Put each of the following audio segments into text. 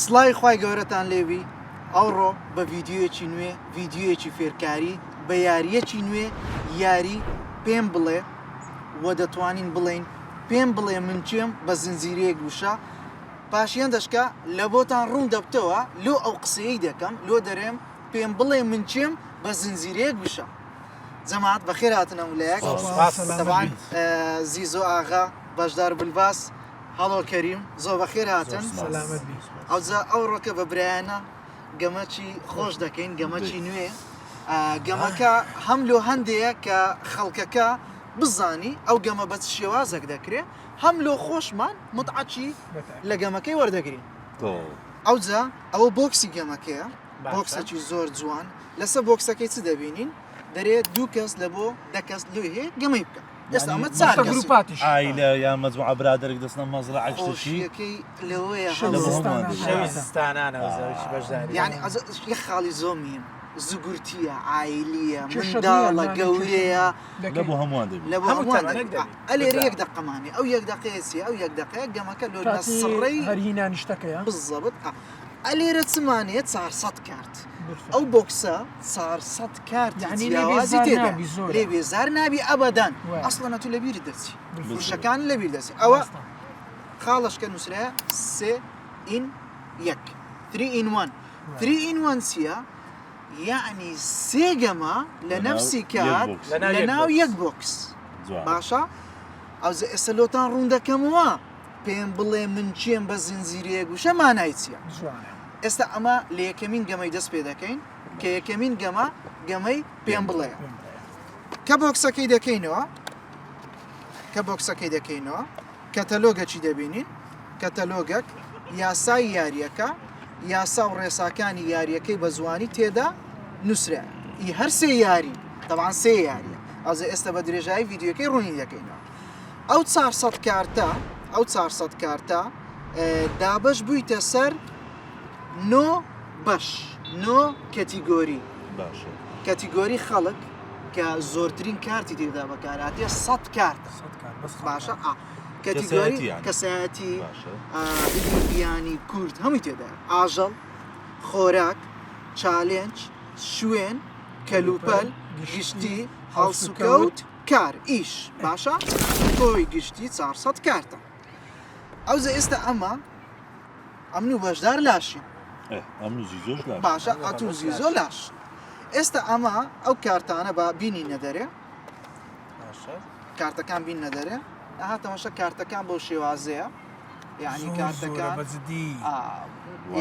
سڵای خوای گەورەتان لێوی ئەوڕۆ بە ڤیددیوەکی نوێ ڤیددیوەکی فێرکاری بە یاریەکی نوێ یاری پێم بڵێ وە دەتوانین بڵێین پێم بڵێ من چێم بە زنجیرەیەک وشە پاشیان دەشکە لە بۆتان ڕوون دەبتەوە لۆ ئەو قسەیەی دەکەم لۆ دەرێم پێم بڵێ من چێم بە زنجیرەیەک وشە جەماعەت بەخێر هاتنە وولایەک طبعاً زیزۆ ئاغا بەشدار بلباس هەڵۆ کەریم زۆر بەخێر هاتن ئەوجا ئەو ڕۆکە بە برایانە گەمەکی خۆش دەکەین گەمەکی نوێ گەمەکە هەم لۆ هەندەیە کە خەڵکەکە بزانی ئەو گەمە بە شێوازێک دەکرێت هەم لۆ خۆشمان متعەچی لە گەمەکەی وەردەگرین ئەوجا ئەوە بۆکسی گەمەکەیە بۆکسێکی زۆر جوان لەسەر بۆکسەکەی چ دەبینین دەرێت دوو کەس لە بۆ دەکەس لێ هەیە گەمەی بکە ئێستا ئەمە چار گروپاتیش عائلە یا مەجموعە برادێک دەستنە مەزرعە شتێکی لەوەیە شەویستانانەوەزەوی بەشداری یعنی یە خاڵی زۆر مهم زگورتیە عائلیە منداڵە گەورەیە لە بۆ هەمووان لە بۆ هەمووان ئەلێرە یەک دەقەمانی ئەو یەک دەقەیەسی ئەو یەک دەقەیە گەمەکە لۆ سڕەی هەرهینانی شتەکەیە بزەبت ئەلێرە چمانێت 400 کارت ئەو بۆکسە 400 کارت جیاوازی تێدا لێ بێزار نابی ئەبەدان ئەسڵەنە تو لەبیری دەچی فروشەکان لەبیر دەچی ئەوە خاڵشکە نووسرەیە 3 in 1 3 in 1 3 in 1 چییە؟ یعنی سێ گەمە لە نەفسی کات لە ناو یەک بۆکس باشە؟ ئەوزە ئێستا لۆتان ڕوون دەکەمەوە پێم بڵێ من چێم بە زنجیرەیەک وشە مانای چییە؟ ئێستا ئەمە لە یەکەمین گەمەی دەست پێ دەکەین کە یەکەمین گەمە گەمەی پێم بڵێ کە بۆکسەکەی دەکەینەوە کەتەلۆگەکی دەبینین کەتەلۆگەک یاسای یاریەکە یاسا و ڕێساکانی یاریەکەی بە زوانی تێدا نووسرا ئی هەر سێ یاری طبعاً سێ یاریە ئەوزە ئێستا بە درێژایی ڤیددیۆکەی ڕوونی دەکەینەوە ئەو 400 کارتە دابەش بوویتە سەر 9 بەش 9 کەتیگۆری کەتیگۆری خەڵک کە زۆرترین کارتی تێدا بەکارهاتێ 100 کارتە باشە کەتیگۆری کەسایەتی بیانی کورد هەمووی تێدا ئاژەڵ خۆراک چالێنج شوێن کەلوپەل گشتی هەڵسوکەوت کار ئیش باشە تۆی گشتی 400 کارتە ئەوزە ئێستا ئەمە ئەمن و بەشدار لاشین باشە ئەتوزی زۆر لاش ئێستا ئەمە ئەو کارتانە بە بینی نەدەرێ کارتەکان بین نەدەرێ هاتەمەشە کارتەکان بۆ شێوازەیە یعنی کارتەکان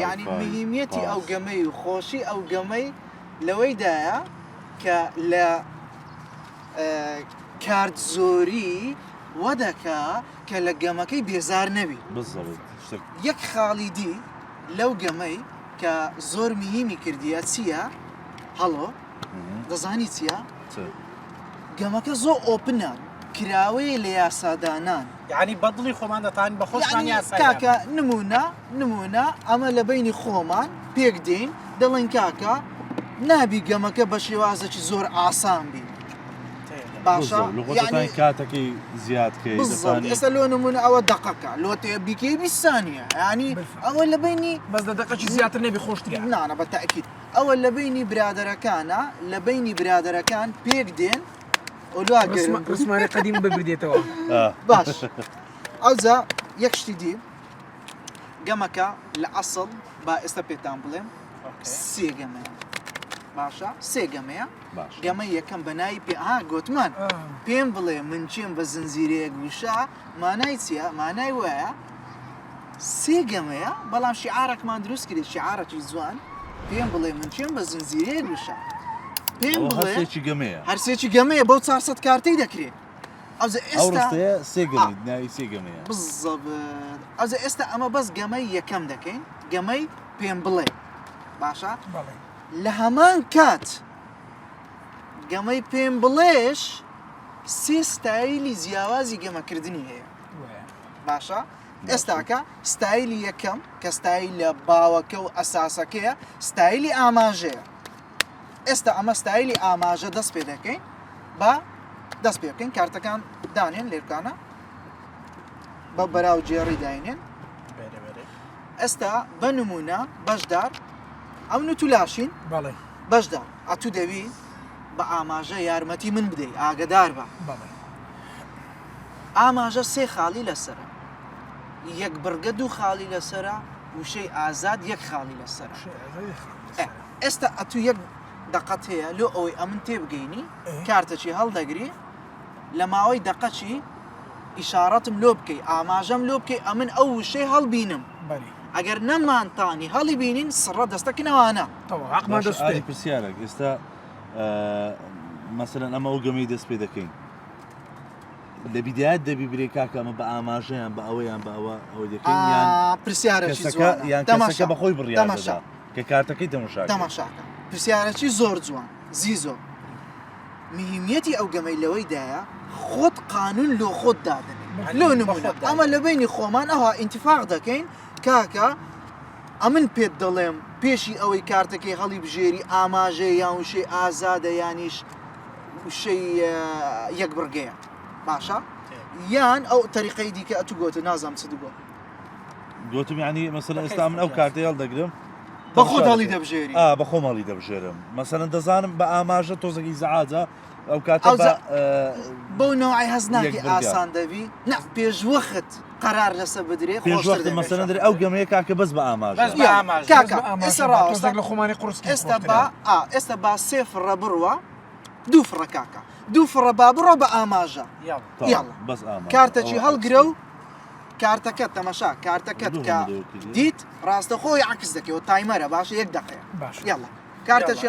یعنی مهمیەتی ئەو گەمەی و خۆشی ئەو گەمەی لەوەیدایە کە لە کارت زۆری وەدەکە کە لە گەمەکەی بێزار نەبی یەک خاڵی دی لەو گەمەی کە زۆر مهمی کردیە چییە؟ هەڵۆ دەزانی چییە؟ گەمەکە زۆر ئۆپنە کراوەیە لە یاسادانان یعنی بەدڵی خۆمان دەتان بە خۆشمان یاسا کاکە نمونە ئەمە لە بینی خۆمان پێک دێین دەڵێن کاکە نابی گەمەکە بە شێوازێکی زۆر ئاسان بی باشە کاتەکەی زیادکەی ئێستا لۆ نمونە ئەوە دقەکە لۆ تێ بیکەی 20 ثانیە ینی ئەوە لە بینی بەس دقەکی زیاتر نەبی خۆشترە نانە بە تەئکید ئەوە لە بینی برادەرەکانە لە بینی برادەرەکان پێک دێن ڕسمانە قەدیم ببردێتەوە باش ئەوجا یەک شتی دی گەمەکە لە ئەسڵ با ئێستا پێتان بڵێم سێ گەمەیە باشە سێ گەمەیە گەمە یەکەم بەنای گوتمان پێم بڵێ من چێم بە زنجیرەیەک وشە مانای چییە؟ مانای وایە سێ گەمەیە بەڵام شیعارێکمان دروست کرێت شیعارێکی جوان پێم بڵێ من چێم بە زنجیرەیەک وشە پێم بڵێ هەرسێکی گەمەیە بەو 400 کارتەی دەکرێت ئەوزە ئێستا ئەوزە ئێستا ئەمە بەس گەمەی یەکەم دەکەین گەمەی پێم بڵێ باشە لە هەمان کات گەمەی پێم بڵێش سێ ستایلی جیاوازی گەمەکردنی هەیە باشە ئێستاکە ستایلی یەکەم کە ستایلی باوەکە و ئەساسەکەیە ستایلی ئاماژەیە ئێستا ئەمە ستایلی ئاماژە دەست پێ دەکەین بە دەست پێ بکەین کارتەکان دانێن لێرکانە بە بەراو جێڕی داینێن ئێستا بە نمونە بەشدار ئەو نوتولاشین بەڵێ بەشدار ئەتو دەوی بە ئاماژە یارمەتی من بدەیت ئاگدار بە بەڵێ ئاماژە سێ خاڵی لەسرە یەک بڕگە دوو خاڵی لەسرە وشەی ئازاد یەک خاڵی لەسرە ئێستا ئەتو یەک دقەت هەیە لۆ ئەوەی ئەمن تێبگەینی کارتەچی هەڵدەگری لە ماوەی دقەچی ئیشارەتم لۆ بکەی ئاماژەم لۆ بکەی ئەمن ئەو وشەی هەڵبینم ئەگەر نەمانتانی هەڵی بینین سڕە دەستەکنەوانە ئاری پرسیارێک ئێستا مەسەلەن ئەمە ئەو گەمەی دەست پێ دەکەین لە بیدایەت دەبی برێ کاکە ئەمە بە ئاماژەیان بە ئەوەیان بە ئەوە دەکەین یان پرسیارەکی یان کەسەکە بەخۆی بڕیاردەدا کە کارتەکەی تەماشاکە پرسیارەکی زۆر جوان زیزۆ مهمیەتی ئەو گەمەی لەوەیدایە خۆت قانون لۆ خۆت دادنێ لۆ نمونە ئەمە لە بینی خۆمان ئەوە ئینتیفاق دەکەین کاکە ئەمن پێت دەڵێم پێشی ئەوەی کارتەکەی هەڵی بژێری ئاماژەیە یان وشەی ئازادە یانیش وشەی یەک بڕگەیە باشە یان ئەو تەریقەی دیکە ئەتو گۆتە نازام چ دوگۆ گوتم یعنی مەسەلەن ئێستا من ئەو کارتەی هەڵدەگرم بە خۆت هەڵی دەبژێری بە خۆم هەڵی دەبژێرم مەسەلەن دەزانم بە ئاماژە تۆزەکی زەعاجە ئەو کاتە بەو نەوعی هەز ناکەی ئاسان دەبی نە پێشوەخت قەرار لەسەر بدرێ پێشوەخت مەسەلەن دەرێ ئەو گەمەیە کاکە بەس بە ئاماژە کاکە ئێستا ڕاوەستە لە خۆمانی قورسکی ئێستا با سێ فڕە بڕوە دوو فڕە کاکە دوو فڕە با بڕۆ بە ئاماژە بەس کارتەکی هەڵگرە و کارتەکەت تەمەشا کارتەکەت کە دیت ڕاستە خۆی عکس دەکەوە تایمەرە باشە یەک دقەیە یاڵە کارتەشی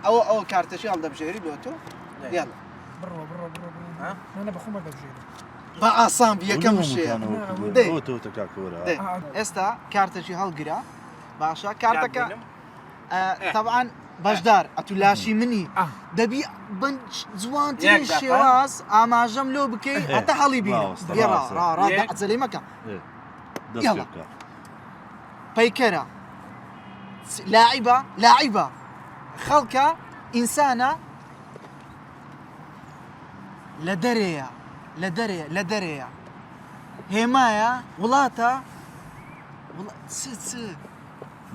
ئەوە کارتەشی هەڵدەبژێری لۆتۆ یاڵە بە ئاسان یەکەم شێ ئێستا کارتەشی هەڵگرە باشە کارتەکە طبعاً بەشدار ئەتو لاشی منی دەبی جوانترین شێواز ئاماژەم لۆ بکەی هەتا هەڵی بینم ئەجەلەی مەکە پەیکەرە لاعیبە خەڵکە ئینسانە لە دەرەیە هێمایە وڵاتە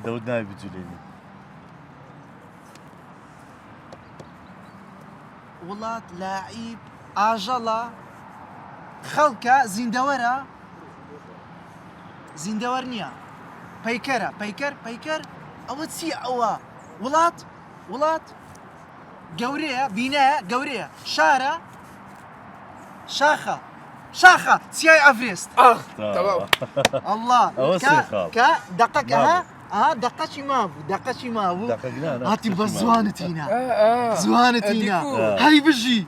دەوت ناوی بجولێنی وڵات لاعیب ئاژەڵە خەڵکە زیندەوەر نییە پەیکەرە پەیکەر ئەوە چی ئەوە وڵات گەورەیە بینایە گەورەیە شارە شاخە چیای ئەڤرێست ئەڵڵا کە دقەکە دقەچی مابوو هاتی بە زوانتینە هەی بژی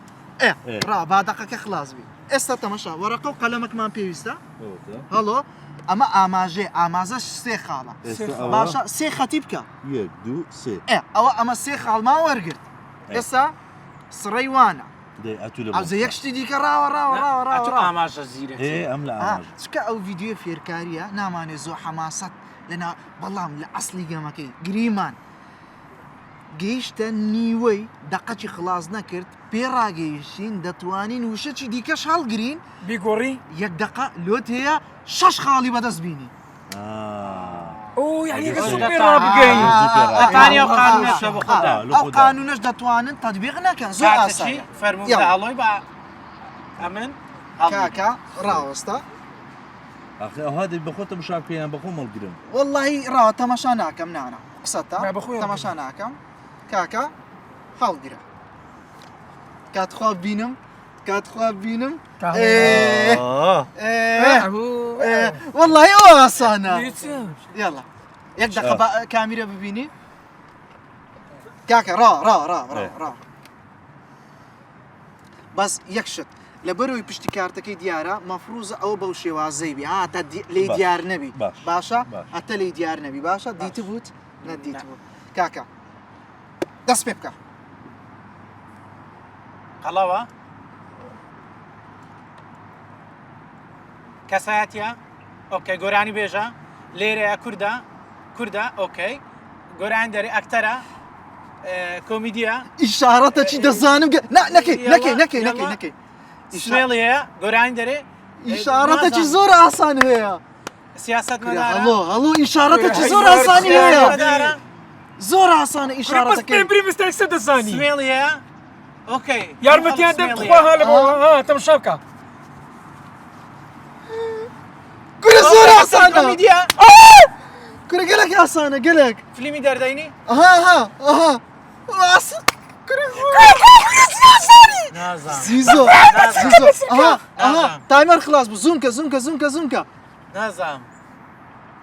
ڕا با دقەکە خلاص بی ئێستا تەمەشا وەرەقە و قەلەمەکمان پێویستە هەڵۆ ئەمە ئاماژەش سێ خاڵە باشە سێ خەتی بکە ئەوە ئەمە سێ خاڵما وەرگرت ئێستا سڕەی وانە ئەوزە یەک شتی دیکە ڕاوە ئاماژە زیرە چکە ئەو ڤیدیۆ فێرکاریە نامانێ زۆر حەماسەت لەنا بەڵام لە ئەسلی گەمەکەی گریمان گەیشتە نیوەی دقەچی خلاص نەکرد پێ ڕاگەیشتین دەتوانین وشەی دیکەش هەڵگرین بیگۆڕی یەک دقە لۆت هەیە 6 خاڵی بەدەست بینی ئەو قانونەش دەتوانن تەطبیق نەکەن زۆر ئاسان فەرمووی بە ئەمن کاکە ڕاوەستە ئەوها دەی بەخۆتە مشار پێیان بەخۆ مەڵگرن وەڵڵاهی ڕاوە تەماشا ناکەم نانە قسەتە تەماشا ناکەم کاکە هەڵگرە کاتخوا بینم وەڵڵاهی ئەوە ئاسانە یاڵە یەک دقە کامیرە ببینی کاکە ڕا بەس یەک شت لەبەرەوەی پشتی کارتەکەی دیارە مەفروزە ئەوە بەو شێوازەی بی هاتە لێی دیار نەبی باشە هەتە لێی دیار نەبی باشە دیتە بووت نەدیتبوو کاکە دەست پێ بکە قەڵەوە کەسایەتە ئۆکەی گۆرانی بێژە لێرەیە کووردە ئۆکەی گۆرانی دەری ئەکتەرە کۆمیدیە ئیشارەتە چی دەزانم نەکەی ئیسمێڵیە گۆرانی دەرێ ئیشارەتەکی زۆر ئاسان هەیە سیاست مەدارە هەڵۆ هەڵۆ ئیشارەتێکی زۆر ئاسانی هەیە زۆر ئاسانە بس ئیشارەتەکەی پێم بری مستەی سە دەزانی سمێڵی هەیە ئۆکەی یارمەتیان دەم خواها لەمەوە تەماشا بکە گورە زۆر ئاسانە کۆمیدیە گورە گەلێک ئاسانە گەلێک فیلمی دەردەینی ئەها نازانم زیزۆ ئەها تایمەر خلاص بوو زوومکە نازانم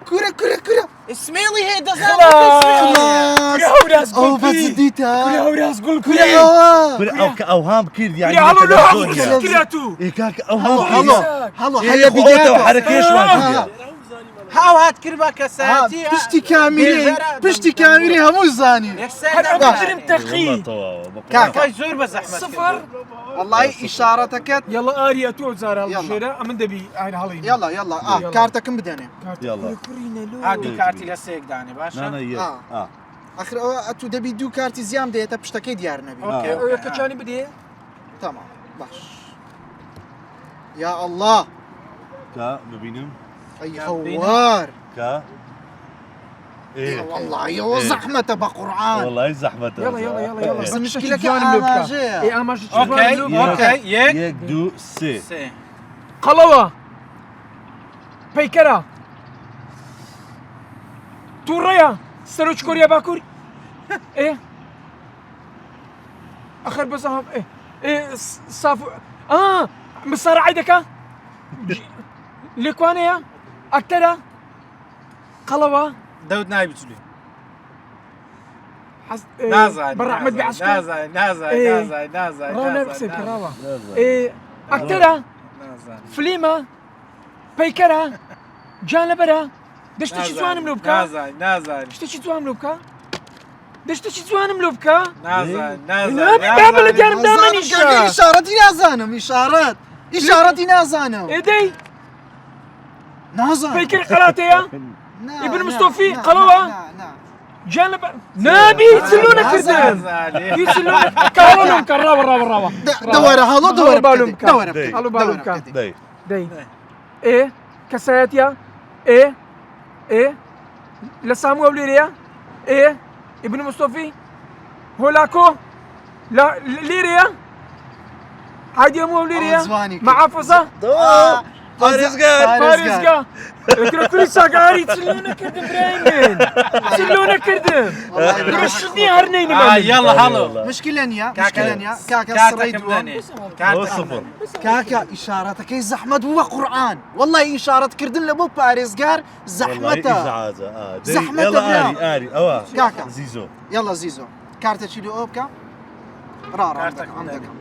کورە سمێڵی هەیە ئەو بەجددیتە هەوراز گوڵ کورە ئەو کە ئەوهام کرد یعنی هەڵۆ لە زۆریە. کرا تو کاکە ئەوهام هەڵۆ هەیە هەیە بیدێتەوە بیدێتە حرەکەشمان کردە هاو هات کرد بە کەساتی پشتی کامیری هەموو زانی هەرم تەقی کاکە زۆر بە زەحمەت سفر والله ئیشارەتەکەت یەڵە ئاریا تۆ جارە يلا. ژێرە ئەمن دەبی ئاین هەڵی یاڵا کارتەکەم بدەنێ هادوو کارتی لە سێک دانێ باشە ئەخر ئەوە ئەتو دەبی دوو کارتی زیام دێتە پشتەکەی دیار نەبی کەچانی بدێ تەمام باش یا الله کا ببینم ئەی هەوار کا والله زەحمەتە بە قورعان والله زەحمەتە بس مشکلەکە ئاماژەیە ئۆکەی یەک دوو سێ قەڵەوە پەیکەرە تووڕەیە سەرۆک کۆریا باکوور ئەخەر بەزەهام ساف مسارعی دەکە لێکوانەیە ئەکتەرە قەڵەوە دەوت ناوی چلوی بەڕەحمەت بێعەسکەر ڕۆنە قسەی کراوە ئەکتەرە فلیمە پەیکەرە جان لەبەرە دەشتێکی جوانم لۆ بکە شتێکی جوانم لۆ بکە دەشتێکی جوانم لۆ بکە پێم بڵێ دیارم دامەنیشە ئیشارەتی نازانم ئیشارەتی نازانم ئێدەی نازانم پەیکەر قەڵاتەیە ئیبن مستۆفی قەڵەوە جان لەبەر نابی چلۆ نەکردن کاڵۆم کە ڕاوە دەوەرە هەڵۆ دەوەرە هەڵۆ باڵم بکە دەی کەسایەتە لە سامووە لێرەیە ئیبن مستۆفی هۆلاکۆ لێرەیە هادی هەموو لێرەیە مەحافەزە پارێزگا کوری ساگاری چلۆ نەکردم برای من چلۆ نەکردم شتنی هەر نەینەمە یاڵە هەڵۆ مشکلە نییە کاکە سڕی کاکە ئیشارەتەکەی زەحمەت بوو بە قورعان والله ئیشارەتکردن لە بۆ پارێزگار زەحمەتە ئاری ئەوە کاکە زیزۆ یاڵە زیزۆ کارتەچی لێ ئەو بکە ڕاڕام دەکەم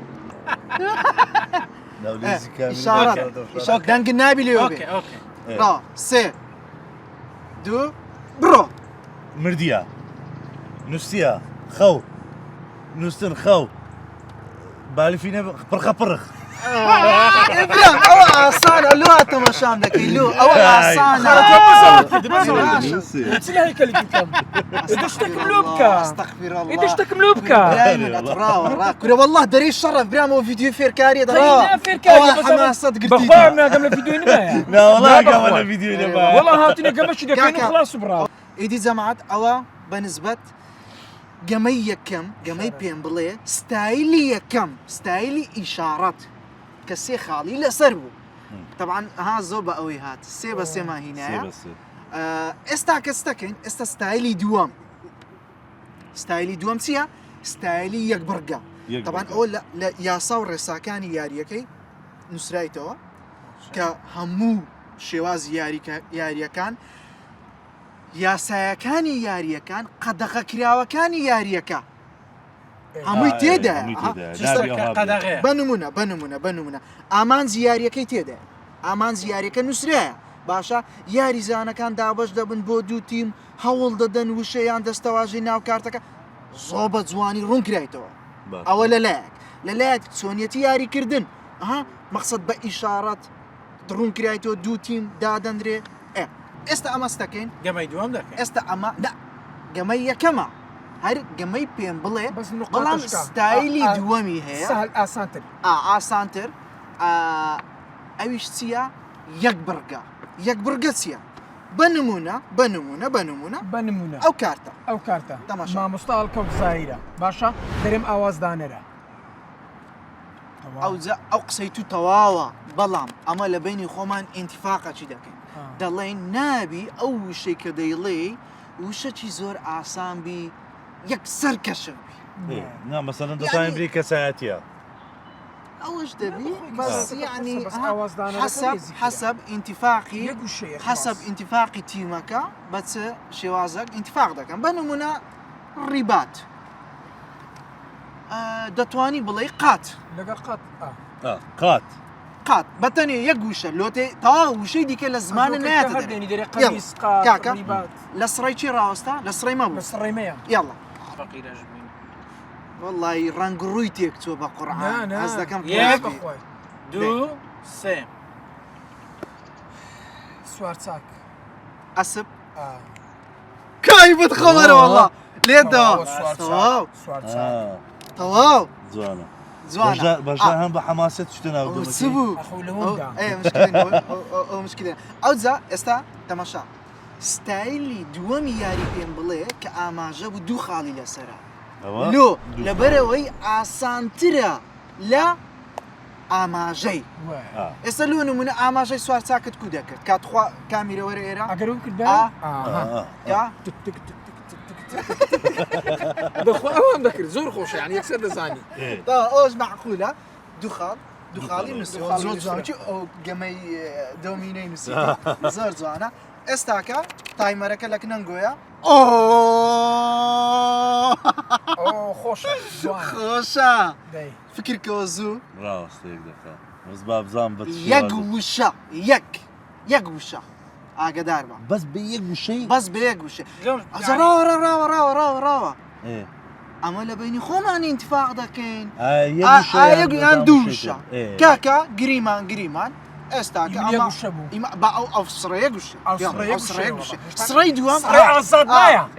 ئیشارەت دەنگن نابی لێ ڕا سێ دوو بڕۆ مردیە نووسە خەو نووسن خەو بالیفینە پڕخە پڕخ ئەوە ئاسانە لۆ تەماشام دەکەی لۆ ئەوە ئاسانە دەشتێکم لۆ بکە دەشتێکم لۆ بکە کورە والله دەرەی شەڕە برامەوە ڤیدیۆ فێرکاریە حماست گرتی بەخوام ناگەم لە ڤیدیۆی نمایە ناوەڵاگەمە لە ڤیدیۆی نەبا وەڵا هاتوونە گەمەشی دەکەین و خلاص و براوە ئیدی جەماعەت ئەوە بەنسبەت گەمەی یەکەم گەمەی پێم بڵێ ستایلی یەکەم ستایلی ئیشارەت کە سێ خاڵی لەسەر بوو طبعا ها زۆر بە ئەوەی هات سێ بە سێ ماهینایە ئێستا کەس دەکەین ئێستا ستایلی دووەم ستایلی دووەم چییە؟ ستایلی یەک بڕگە طبعا ئەوە لە یاسا و ڕێساکانی یاریەکەی نووسرایتەوە کە هەموو شێوازی یاریەکان یاسایەکانی یاریەکان قەدەغە کراوەکانی یاریەکە هەمووی تێدا بنمونە ئامانزی یاریەکەی تێدا ئامانزی یاریەکە نووسرایە باشە یاری زانەکان دابش دەبن بۆ دوو تیم هەوڵ دەدەن وشەیان دەستەواژەی ناو کارتەکە زۆر بە جوانی ڕوونکرایتەوە ئەوە لەلایەک چۆنیەتی یاریکردن مەقسەد بە ئیشارەت ڕوونکرایتەوە دوو تیم دادەندرێ ئێستا ئەمەست دەکەین گەمەی دووەم دەکەین ئێستا ئەمە گەمەی یەکەمە هەر گەمەی پێم بڵێ بەڵام ستایلی دووەمی هەیە ئاسانتر ئەویش چییە؟ یەک بڕگە چییە؟ بنمونە ئەو کارتە ئەو کارتە تەماشا. مامۆستا هەڵکەوت زایرە باشە دەرێم ئاوازدانەرە ئەو قسەی تو تەواوە بەڵام ئەمە لە بینی خۆمان ئینتیفاقەچی دەکەین دەڵێن نابی ئەو وشەی کە دەیڵێ وشەی زۆر ئاسانبی یەکسەر کەشە نا مەسەڵەن دەتوانین بری کەسایەتیە ئەوش دەبی بەس یعنی ئاوازدانەرەکە حەسەب ئینتیفاقی حەسەب ئینتیفاقی تیمەکە بە چ شێوازەک ئینتیفاق دەکەن بە نمونە ڕیبات دەتوانی بڵێ قات لەگەڵ قات قات بەتەنێ یەک گوشە لۆتێ تا وشەی دیکە لە زمانە نایەتە کاکە لە سڕی چی ڕاوەستا لە سڕی مەبوو سڕێمەیە یاڵە وەڵی ڕەنگ ڕووی تێک چۆ بە قورعان ئەس دەکەم دوو سێ سوار چاک ئەسب کای بت خەوەرەوەڵا لێدەوە تەواو جوانە جوانە بەژە هەم بە حەماسەت شتە ناو چ بوو مشکلێن ئەو جا ئێستا تەماشا ستایلی دووەمی یاری پێم بڵێ کە ئاماژە بوو دوو خاڵی لەسەرە لۆ لەبەرەوەی ئاسانترە لە ئاماژەی ئێستا لۆ نمونە ئاماژەی سوار چاکت کو دەکرد کاتخوا کامیرەوەرە ئێرە ئەگەر کرد بەخوا ئەوام دەکرد زۆر خۆش یعنی یەکسەر دەزانی ئەوش معقولە دوو خاڵی نووسیەوە زۆر جوانکی ئەو گەمەی دۆمینەی نووسی زۆر جوانە ئێستاکە تایمەرەکە لە کنەنگۆیە خۆشە فکرکەوە زوو ڕاستێک دەکە وەز با بزانم بە یەک وشە یەک وشە ئاگدار بە بەس بە یەک وشەی بەس بە یەک وشە ڕاوە ئەمە لە بینی خۆمان ئینتیفاق دەکەین یان دوو وشە کاکە گریمان ئێستاکە بە ئەو ئەفسڕەیە گوشە سڕی دووەم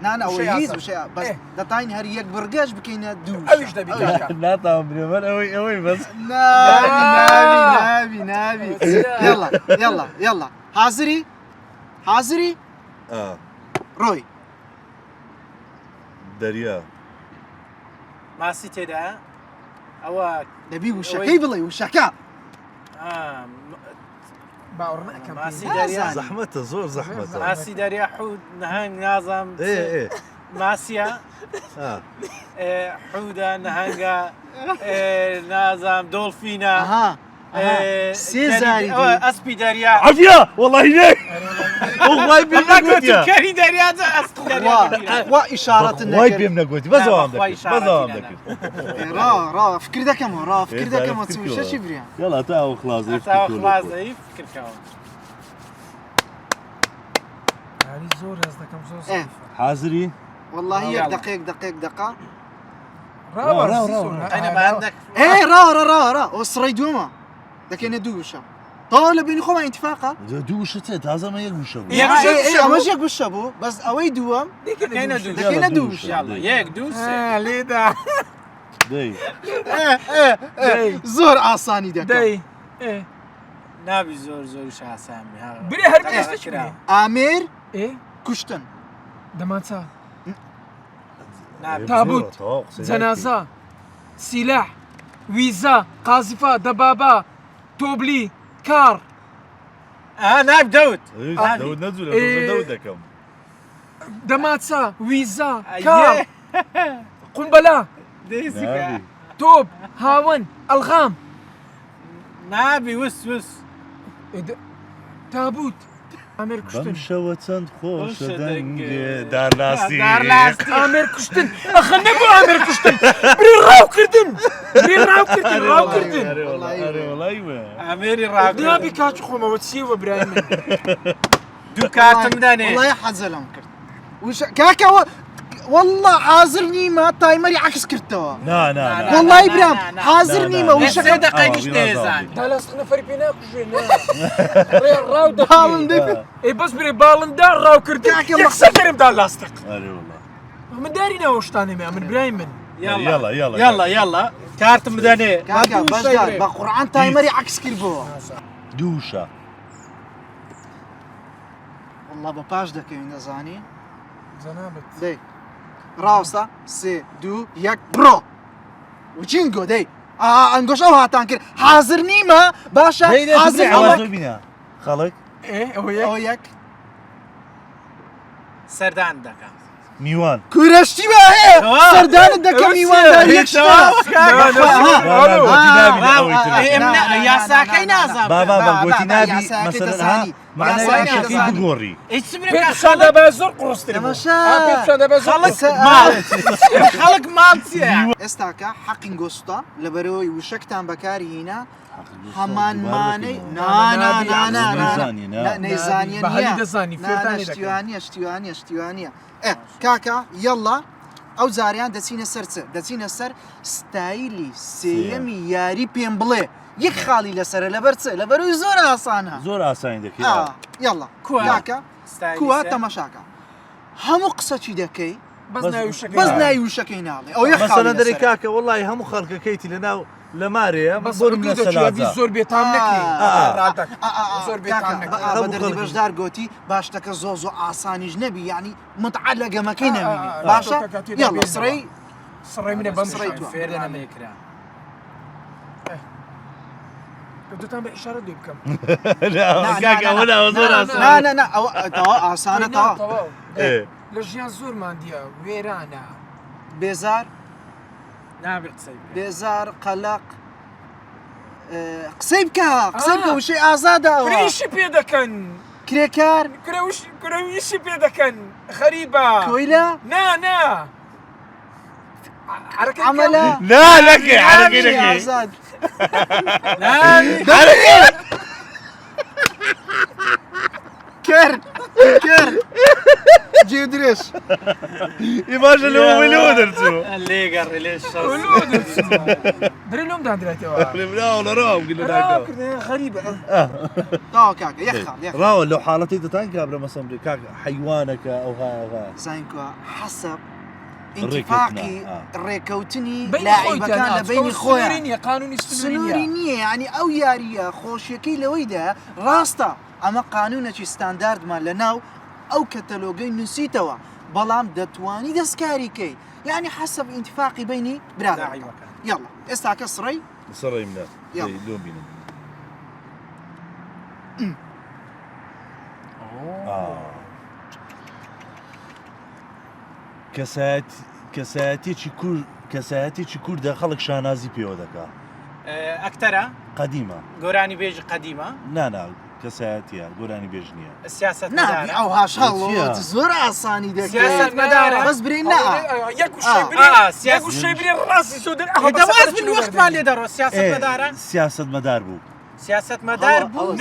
نانەوەی هیچ وشەیە بەس دەتاین هەر یەک بڕگەش بکەینە دوو ناتاوە برێمەر ئەوەی بەس ناوی یاڵا حازری ڕۆی دەریا ماسی تێدا ئەوە دەبی وشەکەی بڵێ وشەکە باوەڕ ناکەم ماسی دەریا زەحمەتە زۆر زەحمەتە ماسی دەریا حود نەهنگ نازام ماسیە حودە نەهنگە نازام دۆڵفینە سێ زاری ئەسپی دەریا عەفیا وەڵی لێ وڵی پێم نەگوتیە کەری دەریا ئەسپی دەریا وا ئیشارەتن وای پێم نەگوتی بەزەوام دەکرد ڕا فکر دەکەمەوە چ وشەشی بریان یاڵا تا ئەو خڵازەی خڵازەی فکرکەوە زۆر هەست دەکەم زۆر حازری والله یەک دقیقە ڕا ئەو سڕی دووەمە دەکەینە دوو وشە تاوا لە بینی خۆمان ئینتیفاقە دوو وشە چێ تازەمە یەک وشە بوو ئەمەش یەک وشە بوو بەس ئەوەی دووەم دەکەینە دوو وشە یەک دوو سێ لێدا زۆر ئاسانی دەکەی نابی زۆر ئاسانی برێ هەر کرا ئامێر کوشتن دەماچە تابوت جەنازە سیلاح ویزا قازیفا دەبابا تۆبلی کار ناب دەوت نەجوور دەکەم دەماچە ویزا کار قومبەلا تۆب هاون ئەلغام نابی وس تابوت ئامێر کوشتن شەوە چەند خۆشە دەنگێ دارناسی ئامێر کوشتن ئەخە نەبوو ئامێر کوشتن بری ڕاوکردن ئامێری ڕاو نابی کاچ خۆمەوە چیەوە برای من دوو کارتم دەنێ وڵای حەزەلم کرد کاکەوە والله حاضر نیمە تایمەری عکس کردەوە والله برام حاضر نیمە وشەکە دقیقیش نێزان دالاست نەفەری پێ ناکوژێنە ڕاو دەپاڵن دەبێت بەس برێ باڵندا ڕاوکردن یەکسەر دەرم دالاستق من داری ناوەشتانێمە من برای من یاڵا کارتم بدەنێ بە قورعان تایمەری عکس کردبەوە دووشە والله بە پاش دەکەوین دەزانی جەنابەت دەی ڕاستە 3 2 1 بڕۆ وچینگۆ دەی ئەنگۆش ئەو هاتان کرد حازر نیمە باشە حازر بینە خەڵک ئەو یەک سەردان دەکەم میوان کورەشتی بە هەیە سەردانت دەکەم میوانداری یاساکەی نازانم بابا گوتی نابی مەسەلەن معنای شەکەی بگۆڕی پێشانە زۆر قڕستر خەڵک ماڵ چیە؟ ئێستاکە حەقین گۆستا لەبەرەوەی وشەکتان بەکاری هینا هەمانمانەی نەیزانیە شتیوانیە کاکە یەڵا ئەو زاریان دەچینە سەر چ دەچینە سەر ستایلی سێیەمی یاری پێم بڵێ یەک خاڵی لەسرە لەبەر چ لەبەروی زۆر ئاسانە زۆر ئاسانی دەکەیت یەڵا کاکە کووە تەماشاکە هەموو قسەچی دەکەی بەس ناوی وشەکەی ناڵێ ئەو یەک مەسەلەن دەرێ کاکە وەڵی هەموو خەڵکەکەیتی لەناو لە مارەیە زۆر بێتام نەکەی بەشدار گوتی باشتەکە زۆ ئاسانیش نەبی ینی متعە لە گەمەکەی نەبینی باشە یاڵە سڕی منە بەم فێر نەمێکرا دوتان بە ئیشارە دوێ بکەم ئەوە ئاسانە تاوا لە ژیان زۆرمان دیە وێرانە بێزار نابێت قسەی بێزار قەلق قسەی بکە وشەی ئازادەوە کڕیشی پێ دەکەن کرێکار کرەویشی پێ دەکەن خەریبە کۆیلە نا عملە نەکەی ئازاد کرد جێ درێژ ئیماژە لەوە وێلۆ دەرچوو لێگەڕێ لێ درێ لۆم دادرێتەوە خەریبە تاوا کاکە یەک خاڵ ڕاوە لەو حاڵەتی دەتان کابرا مەسەمری کاکە حیوانەکە ئەوها زانکوە حەسەب ئینتیفاقی ڕێکەوتنی لاعیبەکان لە بینی خۆیان سنووری نییە ینی ئەو یاریە خۆشیەکەی لەوەیدا ڕاستە ئەمە قانونەکی ستانداردمان لە ناو ئەو کەتەلۆگەی نووسیتەوە بەڵام دەتوانی دەستکاریکەی یعنی حەسەب ئینتیفاقی بینی برادەکان یاڵە ئێستاکە سڕی سڕی منە لۆ بینم کەسایەتێکی کووردە خەڵک شانازی پێوە دەکا ئەکتەرە قەدیمە گۆرانی بێژی قەدیمە نانا کەسایەتیە گۆرانی بێژ نییە سیاست ئەو هاشاڵ زۆر ئاسانی سیاست مەدارە بەس برین یەک شەی برێ ڕاستی سۆدر دەواز من وەختمان لێ دەڕۆ سیاست مەدارە سیاست مەدار بوو سیاست مەدار بوو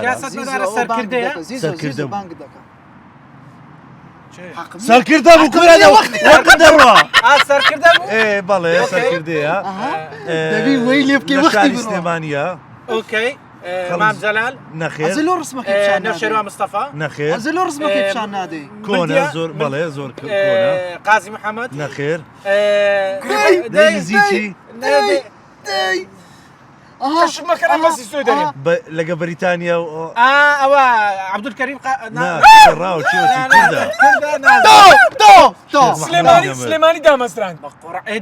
سیاست مەدارە سەرکردەیە سەرکردە بوو وەقت دەڕوا سەرکردە بوو بەڵێ سەرکردەیە دەبی وەی لێ بکەی وەختی سلێمانیە ئۆکەی مام جەلال نەخێر لۆ ڕسمەکەی پیشان نەوشێروا مستەفا نەخێر لۆ ڕسمەکەی پیشان نادەی کۆنە زۆر بەڵێ زۆر کۆنە قازی محەممەد نەخێر نزیکی لەگە بەریتانیا ئەوە عەبدولکەریم ڕاو سلێمانی دامەزران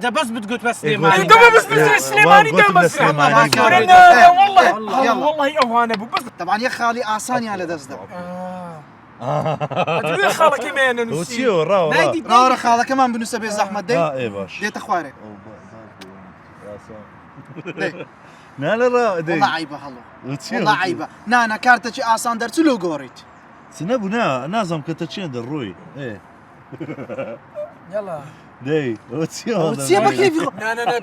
دەبەست بتگوت بە سلێمانی سلێمانی دامەزران وەڵڵی ئەوانە بوو بەس طبعا یەک خاڵی ئاسانیان لە دەستدا خاڵەکەی مێنە نووسی ڕاوەڕە خاڵەکەمان بنووسە بێ زەحمەت دەی دێتە خوارێ نالە عیبە هەڵۆ عیبە نانە کارتەکی ئاسان دەرچ لۆ گۆڕیت چ نەبوو نازانم کە تە چێن دەڕۆی دەی چیە بەکەی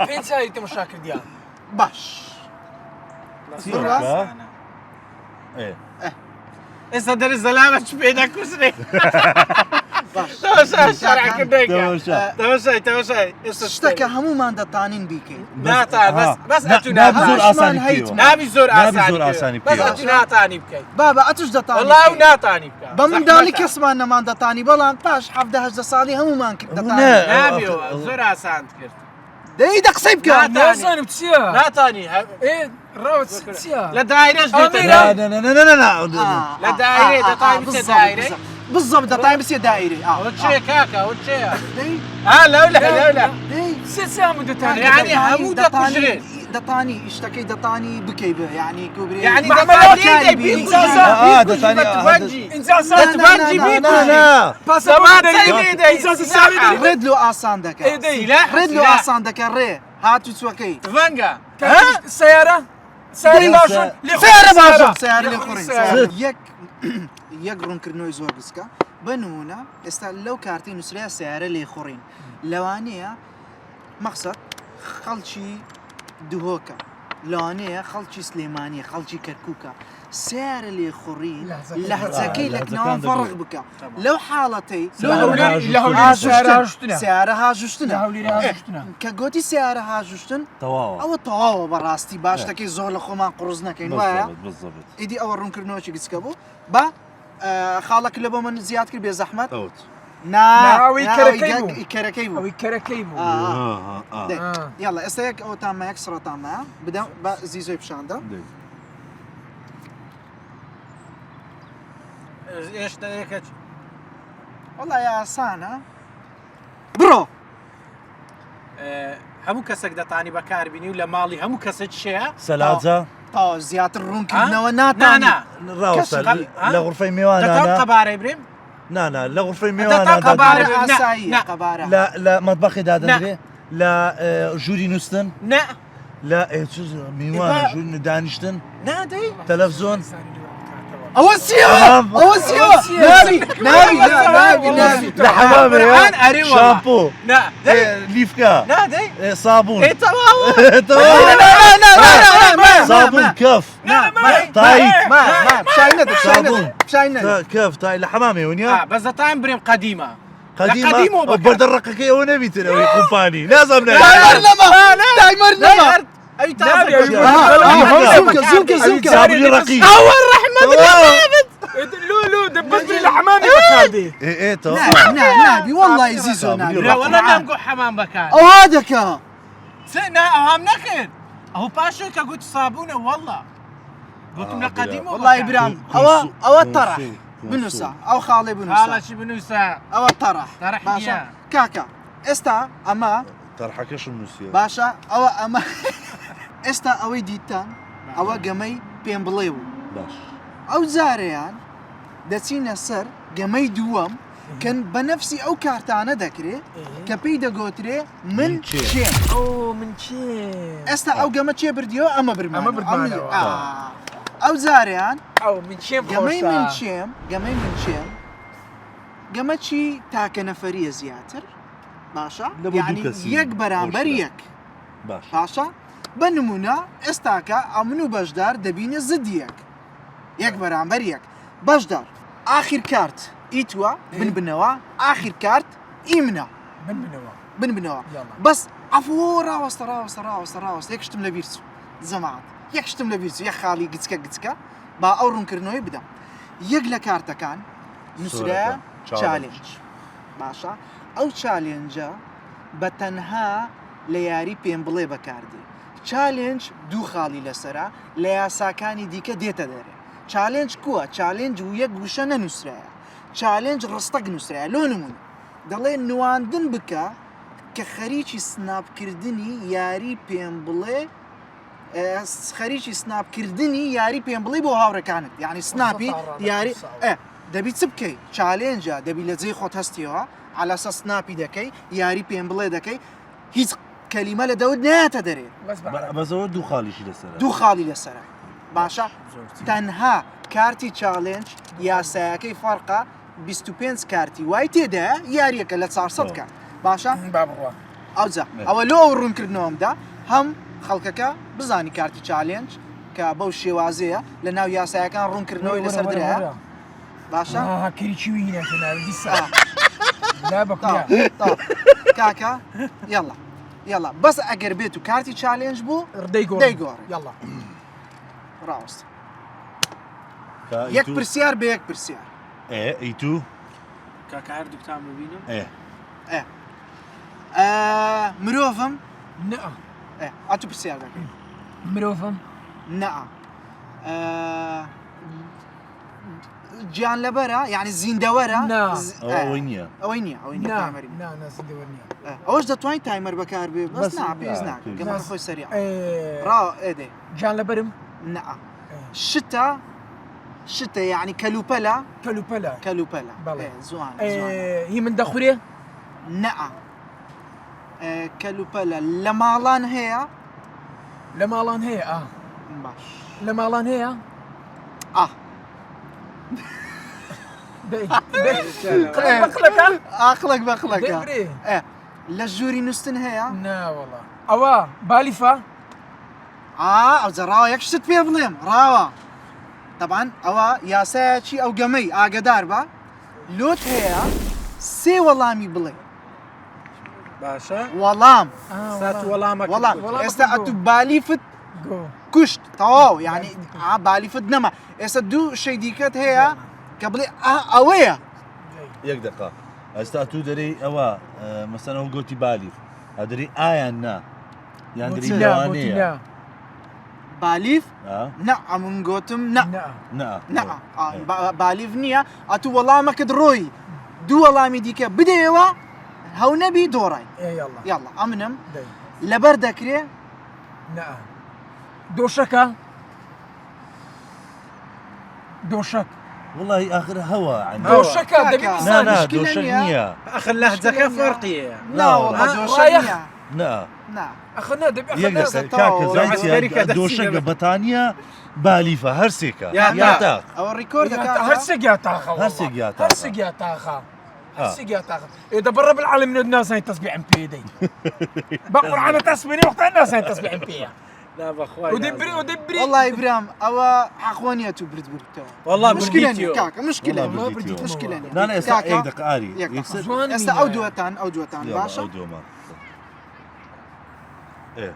پێنج ساڵی تەماشا کردیان باش ئێستا دەری زەلامە چ پێدا کوسرێ شتەکە هەمومان دەتانین بیکەین نابی زۆر ئاسانی ناتانی بکەیت بابە ئەتوش دەتانی ناتانی بکە بە منداڵی کەسمان نەمان دەتانی بەڵام پاش 17 ساڵی هەمومان کرد نابیەوە زۆر ئاسان کرد دەی دە قسەی بکە نازانم چییە ناتانی ڕاوت چییە؟ لە دایرەش لە دایرێ دەتای بچێ دایرێ بالضبط دەتای بچێ دایرێ ئەوە چێ کاکە ئەوە چێە لەولە سێ هەموو دەتانێت یعنی هەموو دەتانێت دەتانی ئیشتەکەی دەتانی بکەی بە یعنی گوبرێ یعنی ڕێد لۆ ئاسان دەکە ڕێد لۆ ئاسان دەکە ڕێ هاتوو چوەکەی ڤەنگە سیارە سیارە باشە سیارە لێ خوڕین یەک ڕوونکردنەوەی زۆر گسکە بە نمونە ئێستا لەو کارتی نووسرا سیارە لێ خوڕین لەوانەیە مەقسەد خەڵکی دوهۆکە لەوانەیە خەڵکی سلێمانیە خەڵکی کەرکووکە سیارە لێ خوڕین لەهجەکەی لەکنەوە فەرق بکە لەو حاڵەتەی سیارە هاژوشتنە کە گوتی سیارە هاژوشتن ئەوە تەواوە بەڕاستی باشتەکەی زۆر لە خۆمان قڕز نەکەین وایە ئیدی ئەوە ڕوونکردنەوەکی گچکە بوو بە خاڵک لە بۆ من زیاد کرد بێ زەحمەت ناوی کەرەکەی بوو یاڵە ئێستا یەک ئەوە تامە یەک سڕەتامە بدەم بە زیزۆی پیشاندە ئێشتا یەکەچ وەڵای ئاسانە بڕۆ هەموو کەسێک دەتانی بەکاربینی و لە ماڵی هەموو کەسێک شەیە سەلاجە تا زیاتر ڕوونکردنەوە ناتانە ڕاوسە لە غرفەی میوانانە قەبارەی بریم نانا لە غرفەی میوانە لە مەطبەخی دادەنرێ لە ژووری نووسن نە لە میوانە ژووری دانیشتن نادەی تەلەڤزۆن ئەوە ناوی لە حەمامێ شامپۆ لیفکە سابوون سابوون کەف تایت کەف تای لە حەمامێ ونیا بەزەتان بریم قەدیمە قەدیمە بەردەڕقەکەی ئەوە نەبیتن ئەوەی کومپانی نازم دایمەر نەما ئەی زووکە سابونی ڕەقی ئەوە ڕەحمەت لولو دەبەزی لە حەمامی بەکاردێ نابی وەڵڵی زیزۆ وەڵا نامگۆ حەمام بەکار ئەوها دەکە ئەوام نەکرد ئەو پاشۆی کە گوت سابوونە وەڵا گوتم لە قەدیمە وەڵی برام ئەوە تەڕە بنووسە ئەو خاڵێ بنووسە حاڵەشی بنووسە ئەوە تەڕە باشە کاکە ئێستا ئەمە تەرحەکەشم نووسیە باشە ئەوە ئەمە ئێستا ئەوەی دیتان ئەوە گەمەی پێم بڵێ بوو باش ئەو جارەیان دەچینە سەر گەمەی دووەم کە بە نەفسی ئەو کارتانە دەکرێت کە پێی دەگۆترێ من چێم من چێ ئێستا ئەو گەمە چێ بردیەوە ئەمە ئەو جارەیان گەمەی من چێم گەمە چی تاکە نەفەریە زیاتر باشە یعنی یەک بەرامبەر یەک باشە بە نمونە ئێستاکە ئەمن و بەشدار دەبینە زدیەک یەک بەرامبەر یەک بەشدار ئاخیر کارت ئیتوە بنبنەوە ئاخیر کارت ئیمنە بنبنەوە بەس ئەفۆ ڕاوەستە یەک شتم لە بیرچوو زەماعەت یەک شتم لە بیرچوو یەک خاڵی گچکە با ئەو ڕوونکردنەوەی بدەم یەک لە کارتەکان نووسرایە چالێنج باشە ئەو چالێنجە بە تەنها لە یاری پێم بڵێ بەکاردێ چالێنج دوو خاڵی لەسرە لە یاساکانی دیکە دێتە دەرێ چالێنج کووە چالێنج و یەک گوشە نەنووسرایە چالێنج ڕستەک نووسرایە لۆ نمونە دەڵێ نواندن بکە کە خەریکی سناپکردنی یاری پێم بڵێ خەریکی سناپکردنی یاری پێم بڵێ بۆ هاوڕەکانت یعنی سناپی یاری دەبی چ بکەی چالێنجە دەبی لە جێی خۆت هەستیەوە علاسە سناپی دەکەی یاری پێم بڵێ دەکەی هیچ کەلیمە لە دەوت نایەتە دەرێ بەزەوە دوو خاڵیشی لەسەر دوو خاڵی لەسرە باشە تەنها کارتی چالێنج یاسایەکەی فەرقە 25 کارتی وای تێدایە یاریەکە لە 400 کات باشە ئەوجا ئەوە لۆ ئەو ڕوونکردنەوەمدا هەم خەڵکەکە بزانی کارتی چالێنج کە بەو شێوازەیە لە ناو یاسایەکان ڕوونکردنەوەی لەسەر درایە باشە کاکە یاڵا بەس ئەگەر بێت و کارتی چالێنج بوو دەیگۆڕ یاڵا ڕاوست یەک پرسیار بە یەک پرسیار ئیتو کاکە هەر دووتان ببینم مرۆڤم ئاتو پرسیار دەکەین نە گیان لەبەرە یعنی زیندەوەرە ئەوەی نییە ئەوەی نییە ئەوەی نییە ئەوەش دەتوانین تایمەر بەکار بێ بەس پێویست ناکەم گەمە خۆی سەریع ڕاوە ئێدێ گیان لەبەرم نە شتە یعنی کەلوپەلە بەڵێ زوان هی من دەخورێ نە کەلوپەلە لە ماڵان هەیە لە ماڵان هەیە باش لە ماڵان هەیە ئاقلک بەقلەکە لە ژووری نووسن هەیە ناوەڵا ئەوە بالیفە ئەو جەڕاوە یەک شت پێ بڵێم ڕاوە طبعاً ئەوە یاسایەکی ئەو گەمەی ئاگدار بە لۆت هەیە سێ وەڵامی بڵێ باشە وەڵام وەڵامە ئێستا ئەتو بالیفت کوشت تەواو یعنی بالیفت نەما ئێستا دوو شەی دیکەت هەیە کە بڵێ ئەوەیە یەک دقا ئێستا تو دەرەی ئەوە مەسەن ئەو گوتی بالیف ئەدەری ئایان نا یان دەری لەوانەیە بالیف نە ئەمون گۆتم نە بالیف نییە ئەتو وەڵامەکەت ڕۆی دوو وەڵامی دیکە بدەیەوە هەو نەبی دۆڕای یاڵا ئەمنم لەبەر دەکرێ دۆشەکە دۆشەک وڵی ئاخر هەوە دۆشەکە دۆشەک نییە ئەخر لەهجەکە فەرقیە دۆشەکە بەتانیا بالیفە هەرسێکە ئەوە ڕیکۆرد هەرسێکیا تاخە إذا برب العالم الناس هاي تسبيح ام بي دي بقول على تسبيح وقت الناس هاي تسبيح ام بي لا بخوي ودبري والله إبراهيم أو حقوانية برد برد والله مشكلة كاك مشكلة لا لا استا ايك دقاري استا أودوتان باشا ايه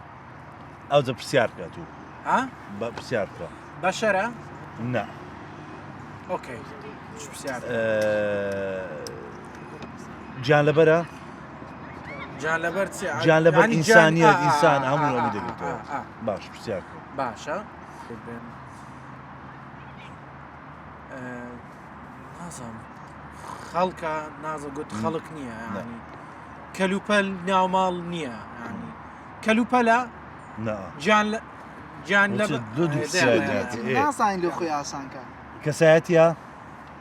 او ذا برسياركا تو ها برسياركا بشرة لا اوكي مش برسياركا جان لبرا جان لبر إنسانية إنسان عمره ما يدري باش برسياركا باشا نازم خەڵکە نازە گوت خەڵک نییە ینی کەلوپەل ناوماڵ نییە ینی کەلوپەلە گیان لە ناسان لە خۆی ئاسانکە کەسایەتە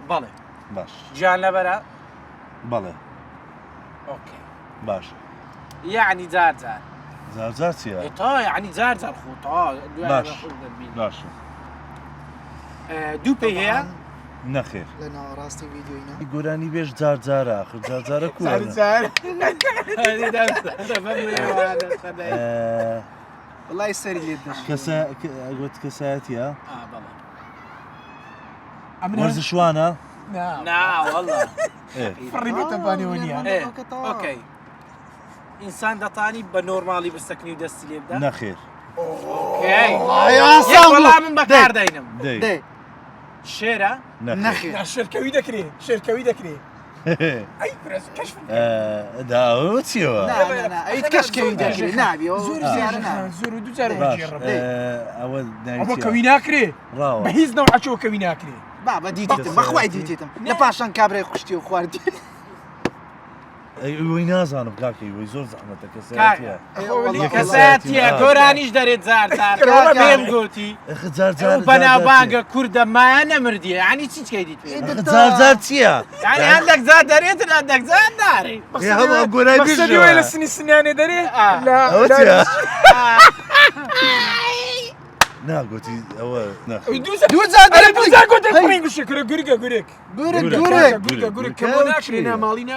بەڵێ باش گیان لەبەرە بەڵێ ئۆکێ باش یعنی جار زار چییە تا یعنی جار خۆ باش دوو پێی هەیە نەخێر لە ناوەڕاستی ڤیدیۆینە گۆرانی بێژ جارجارە آخر جارجارە کووە وڵای سەری لێت گوت کەسایەتە وەرزشوانە ئۆکەی ئینسان دەتانی بە نۆرماڵی بستەکنی و دەستی لێ بدە نەخێر وەڵامم بەکاردەینم شێرە نەخێر شێرکەوی دەکرێ داوە چیەوە ئەیت کەشکەوی دەکرێت نابی زۆر و دووجار ئەوە کەوی ناکرێ ڕاوە بە هیچ نەوعچەوە کەوی ناکرێ بابە دیتم بەخوای دیتم لە پاشان کابرای خوشتی و خواردی وی نازانم کاکەی وی زۆر زەحمەتە کەسایەتە گۆرانیش دەرێت زارزار پێم گوتی بەناوبانگە کووردە مایە نەمردیە ینی چی چکەی دیت زارزار چییە؟ ینی هەندێک زار دەرێتن هەندێک زار نارێ گۆرای بەسەریوە لە سنی سنیانێ دەرێ ناگوتی ئەوە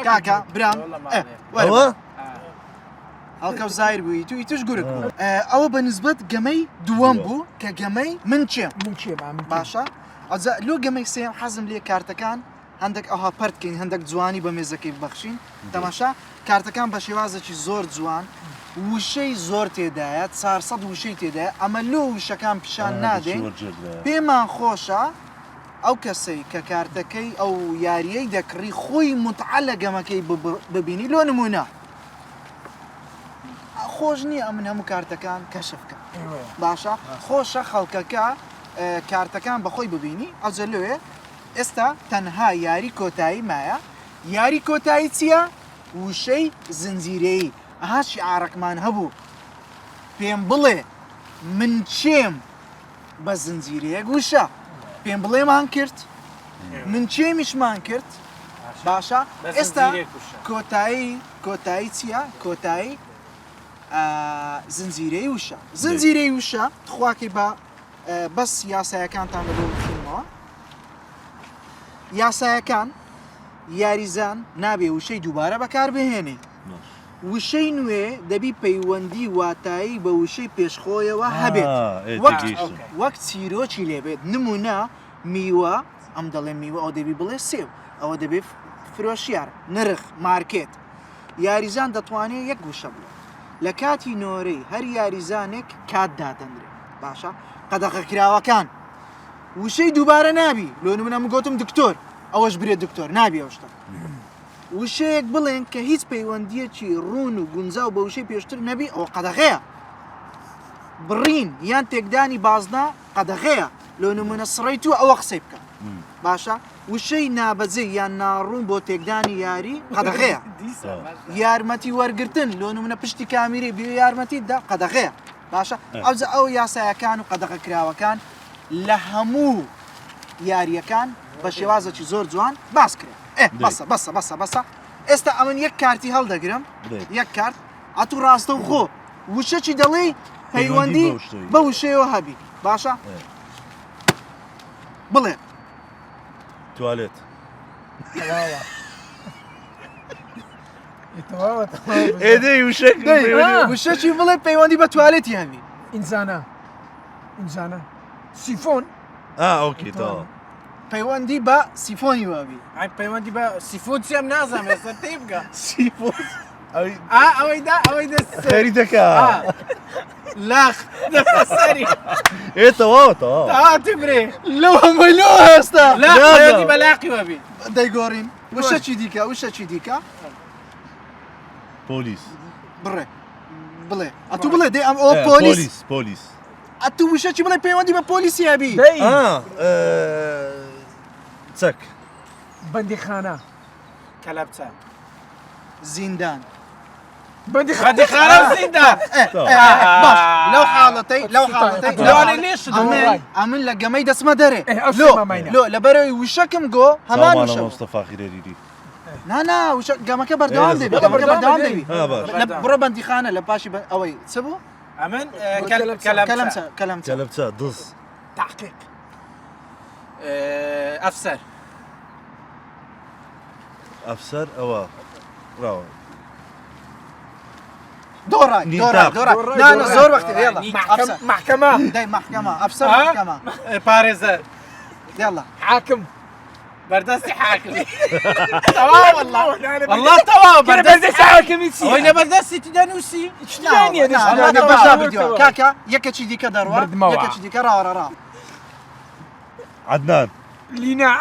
کاکە برام ئەوە ئەڵکەو زایر بووی توش گورک بوو ئەوە بە نسبەت گەمەی دووەم بوو کە گەمەی من چێم باشە لۆ گەمەی سێم حەزم لێ کارتەکان هەندێک ئەوها پەرتکەین هەندێک جوانی بە مێزەکەی ببەخشین تەماشا کارتەکان بە شێوازێکی زۆر جوان وشەی زۆر تێدایە 400 وشەی تێدایە ئەمە لۆ وشەکان پیشان نادەین پێمان خۆشە ئەو کەسەی کە کارتەکەی ئەو یاریەی دەکڕی خۆی متعە لە گەمەکەی ببینی لۆ نمونە خۆش نییە ئەمن هەموو کارتەکان کەشف بکەم باشە خۆشە خەڵکەکە کارتەکان بەخۆی ببینی ئەوجە لێ ئێستا تەنها یاری کۆتایی مایە یاری کۆتایی چییە؟ وشەی زنجیرەیی ئەها شیعارەکمان هەبوو پێم بڵێ من چێم بە زنجیرەیەک وشە پێم بڵێمان کرد من چێمیشمان کرد باشە ئێستا کۆتایی چییە؟ کۆتایی زنجیرەی وشە زنجیرەی وشە خواکەی بەس یاسایەکانتان بەدۆ بخینەوە یاسایەکان یاریزان نابێ وشەی دووبارە بەکار بهێنێ وشەی نوێ دەبی پەیوەندی واتایی بە وشەی پێشخۆیەوە هەبێت وەک چیرۆکی لێبێت نمونە میوە ئەم دەڵێ میوە ئەو دەبی بڵێ سێو ئەوە دەبێت فرۆشیار نرخ مارکێت یاریزان دەتوانێت یەک وشە بڵێ لە کاتی نۆرەی هەر یاریزانێک کات دادەنرێت باشە قەدەغەکراوەکان وشەی دووبارە نابی لۆ نمونە من گوتم دکتۆر ئەوەش برێت دکتۆر نابی ئەوشتە وشەیەک بڵێن کە هیچ پەیوەندیەکی ڕوون و گونجاو بە وشەی پێشتر نەبی ئەوە قەدەغەیە بڕین یان تێکدانی بازنا قەدەغەیە لۆ نمونە سڕی تو ئەوە قسەی بکە باشە وشەی نابەجێ یان ناڕوون بۆ تێکدانی یاری قەدەغەیە یارمەتی وەرگرتن لۆ نمونە پشتی کامیری بێ یارمەتیدا قەدەغەیە باشە ئەوجە ئەو یاسایەکان و قەدەغەکراوەکان لە هەموو یاریەکان بە شێوازێکی زۆر جوان باس کرێت بەسە ئێستا ئەمن یەک کارتی هەڵدەگرم یەک کارت ئەتو ڕاستە و خۆ وشەی دەڵێ پەیوەندی بە وشەیەوە هەبی باشە بڵێ توالێت ئێدەی وشەی بڵێ پەیوەندی بە توالێتی هەبی ئینسانە سیفۆن ئۆکی تەواو پەیوەندی بە سیفۆنی وابی پەیوەندی بە سیفۆن چیم نازانم ئێستا پێی بگە سیفۆن ئەوەی دەست خێری دەکا لاخ دەسەری تەواو تاواتی برێ لەو هەمەی لۆ هێستا پەیوەندی بە لاقی وابی دەیگۆڕین وشەی دیکە پۆلیس بڵێ ئەتوو بڵێ دەی ئەم ئەو پۆلیس ئەتوو وشەی بڵێ پەیوەندی بە پۆلیسی هەبی چەک بەندیخانە کەلەپچە زیندان بەندیخانە زیندان باش لەو حاڵەتەی لەوانەی لێ شت ئەمن لە گەمەی دەسمە دەرێ لۆ لەبەرەوەی وشەکەم گۆ هەمان وشە مستەفا خیرێریری نانا گەمەکە بەردەوام دەبی بڕۆ بەندیخانە لە پاشی ئەوەی چ بوو؟ ئەمن کەلەپچە دز تحقیق ئەفسەر ئەوە ڕاوە دۆڕای زۆر وەختی محکەمە دەی محکەمە ئەفسەر محکەمە پارێزەر یاڵا حاکم بەردەستی حاکمی والله تەواو بەردەستی حاکمی چی ئەوەی لە بەردەستی دەنووسی کاکە یەکەکی دیکە دەڕوا یەکەکی دیکە ڕاوەڕا عەدنان لینا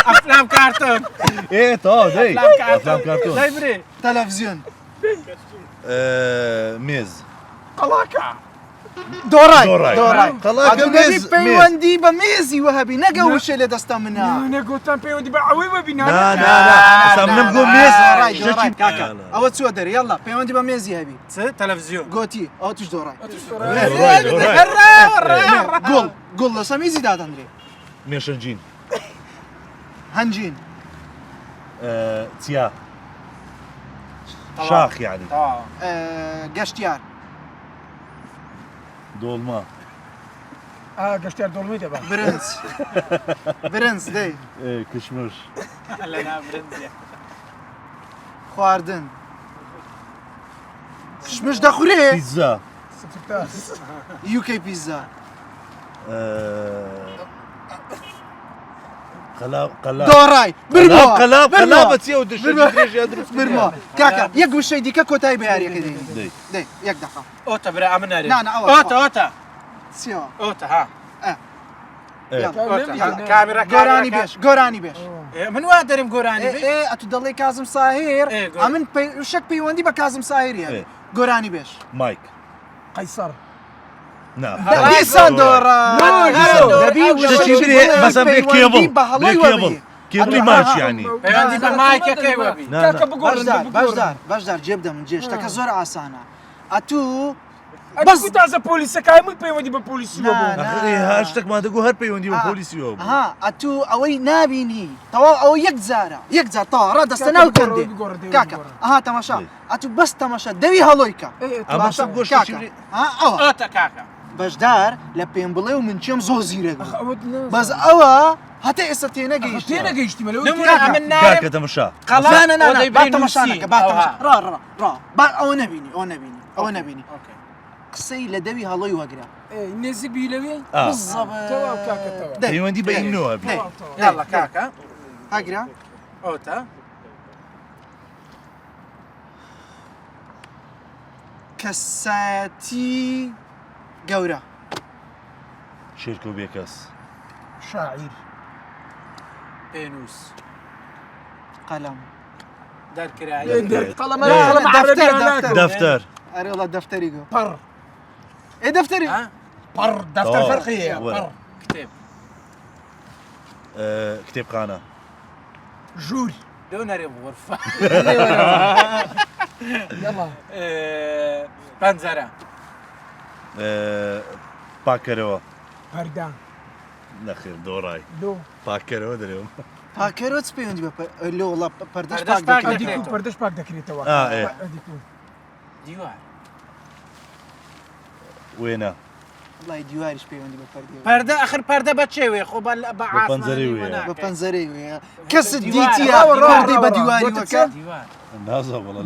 ئەفلام کارتۆن تەواو دەی ئەفلام کارتۆن دەی برێ تەلەڤیزیۆن مێز قەڵاکە دۆڕای پەیوەندی بە مێزی وهەبی نەگە وشە لە دەستە منە نەگوتان پەیوەندی بە ئەوەی ببینە نەگۆ مێز کاکە ئەوە چوە دەرێ یاڵا پەیوەندی بە مێزی هەبی تەلەڤیزیۆن گۆتی ئەو توش دۆڕای گوڵ لە سەمیزی دادەنرێ مێشەنجین هەنجین چیا شاخ یعنی گەشتیار دۆڵما گەشتیار دۆڵمی دەبا برنج دەی کشمش خواردن کشمش دەخورێ پیزا یوکەی پیزا دۆڕای قەلابە چیە و دژێژیان دروست برمە کاکە یەک وشەی دیکە کۆتایی بە یاریەکە دەی یەک دەقە ئۆتە برا ئەمە نارێ ئۆتە چیەوە ئۆتە ها گۆرانی بێش من وا دەرم گۆرانی ئەتو دەڵێ کازم ساهێر ئەمن شەک پەیوەندی بە کازم ساهێری گۆرانی بێش مایک قەیسەر دەبی سندۆڕە مثلا بێ کێبڵ کێبڵی ماچ یانی پەیوەندی بە مایکەکەی وەبی کاکە بگۆڕن بەشدار جێ بدەم من جێشتەکە زۆر ئاسانە ئەتوو بەس تازە پۆلیسەکەی من پەیوەندی بە پۆلیسی هەر شتێکمان دەگو هەر پەیوەندی بە پۆلیسیەوە ئەتوو ئەوەی نابینی تەواو ئەوە یەک جار تەواو ڕادەستە ناو کردێ کاکە تەماشا ئەتوو بەس تەماشا دەوی هەڵۆیکە ئەوە کاکە بەشدار لە پێم بڵێ و من چێم زۆر زیرە بەس ئەوە هەتا ئێستا تێنەگەیشتی کاکە تەماشا تەماشانەکە ئەوە نبینی ئەوە نبینی قسەی لە دەوی هەڵۆی وەگرا نێزی بی لەوێ پەیوەندی بە ئینەوە یاڵە کاکە هاگرا ئەوتە کەسایەتی گەورە شێرکە و بێکەس شاعیر پێنووس قەلەم دەرکرایە دەفتەر ئەرێڵە دەفتەری گۆ پەڕ دەفتەری پەڕ دەفتەر فەرقیە کتێب کتێبخانە ژوور لێو نەرێ غرفە پەنجەرە پاکەرەوە پەردا نەخێر دۆڕای پاکەرەوە دەرێوم پاکەرۆ چ پەیوەندی بە لۆ وڵا پەردەش پەردەش پاک دەکرێتەوە دیوار وێنە وڵای دیواریش پەیوەندی بە پەردی پەردە ئەخر پەردە بە چێوێ خۆ بە پەنجەرەی وێ بە پەنجەرەی وێ کەست دیتیە پەردەی بە دیواری وەکە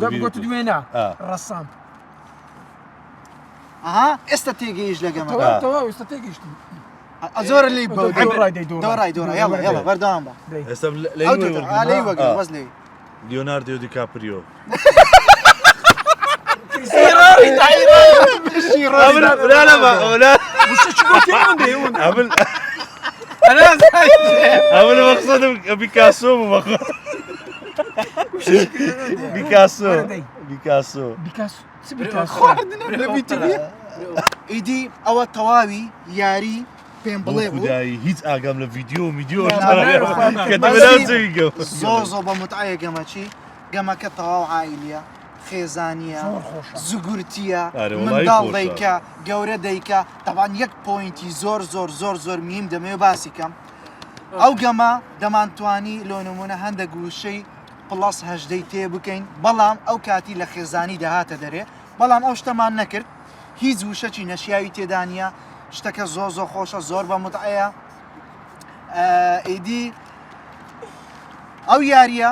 دەبگوت دوێنە ڕەسام ئێستا تێگەیش لەگەمە ئێستا تێگەیشتی زۆر لی دۆڕای یاڵە بەردەوام بە ئێستا لەی وەگرە وەز لێ لیۆناردۆ دیکاپریۆ ئەول مەقسەدم بیکاسۆ ئیدی ئەوە تەواوی یاری پێم بڵێ هیچ ئاگام لە ڤیدیۆ زۆر بە متعایە گەمەچی گەمەکە تەواو عائیلیە خێزانیە زوگورتیە منداڵ دەیکە گەورە دەیکە تەوان یەک پۆینتی زۆر میم دەمەوێ باسی کەم ئەو گەمە دەمانتوانی لۆ نمونە هەندێک گوشەی پڵاس هەژدەی تێ بکەین بەڵام ئەو کاتی لە خێزانی دەهاتە دەرێ بەڵام ئەو شتەمان نەکرد هیچ وشەی نەشیاوی تێدانە شتەکە زۆر خۆشە زۆر بە متعەیە ئیدی ئەو یاریە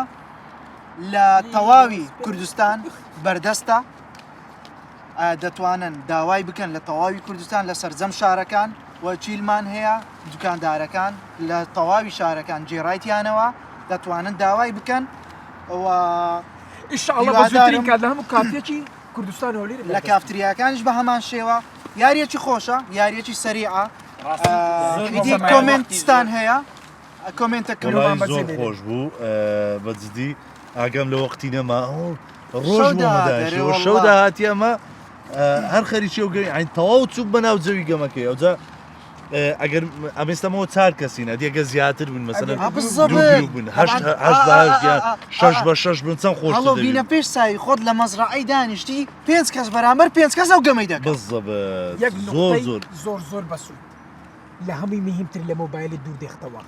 لە تەواوی کوردستان بەردەستە دەتوانن داوای بکەن لە تەواوی کوردستان لە سەرجەم شارەکان وەچیلمان هەیە دوکاندارەکان لە تەواوی شارەکان جێڕایتیانەوە دەتوانن داوای بکەن ئیشاڵڵا بە زووترین کات لە هەموو کافێکی کوردستان لە کافتریاکانیش بە هەمان شێوە یاریەکی خۆشە یاریەکی سەریعە کۆمنتستان هەیە کۆمنتەکەمان زۆر خۆش بوو بەجددی ئاگەم لە وەقتی نەما ڕۆژ شەو داهاتیەمە هەر خەریکی و گەی عین تەواو چوب بەناو جەوی گەمەکەی ئەوجا ئەگەر ئەمێستەمەوە چار کەسینە دیێگە زیاتر بوون مەسەلەن بوون 6 بە 6 بن چەند خۆش بینە پێش ساوی خۆت لە مەزرعەی دانیشتی 5 کەس بەرامبەر 5 کەس ئەو گەمەی دەکەن زۆر بەسوود لە هەمووی مهمتر لە مۆبایلت دوور دێختەوە